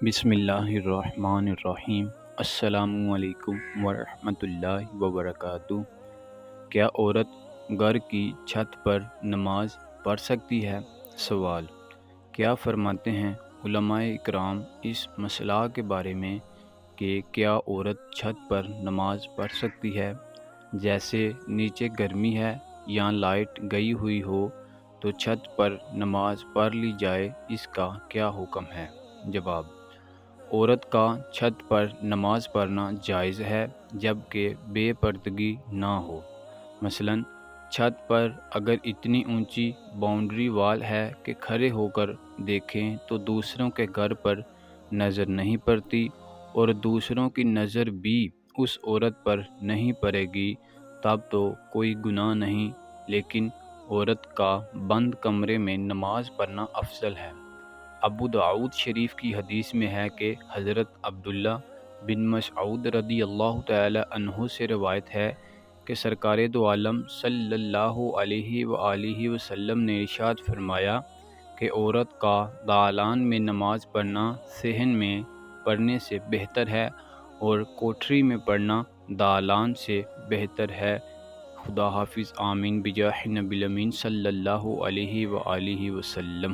بسم اللہ الرحمن الرحیم۔ السلام علیکم ورحمۃ اللہ وبرکاتہ۔ کیا عورت گھر کی چھت پر نماز پڑھ سکتی ہے؟ سوال: کیا فرماتے ہیں علماء اکرام اس مسئلہ کے بارے میں کہ کیا عورت چھت پر نماز پڑھ سکتی ہے؟ جیسے نیچے گرمی ہے یا لائٹ گئی ہوئی ہو تو چھت پر نماز پڑھ لی جائے، اس کا کیا حکم ہے؟ جواب: عورت کا چھت پر نماز پڑھنا جائز ہے جبکہ بے پردگی نہ ہو۔ مثلاً چھت پر اگر اتنی اونچی باؤنڈری وال ہے کہ کھڑے ہو کر دیکھیں تو دوسروں کے گھر پر نظر نہیں پڑتی اور دوسروں کی نظر بھی اس عورت پر نہیں پڑے گی، تب تو کوئی گناہ نہیں، لیکن عورت کا بند کمرے میں نماز پڑھنا افضل ہے۔ ابو داؤد شریف کی حدیث میں ہے کہ حضرت عبداللہ بن مسعود رضی اللہ تعالی عنہ سے روایت ہے کہ سرکار دو عالم صلی اللہ علیہ وآلہ وسلم نے ارشاد فرمایا کہ عورت کا دالان میں نماز پڑھنا صحن میں پڑھنے سے بہتر ہے اور کوٹھری میں پڑھنا دالان سے بہتر ہے۔ خدا حافظ، آمین بجاہ نبی الامین صلی اللہ علیہ وآلہ وسلم۔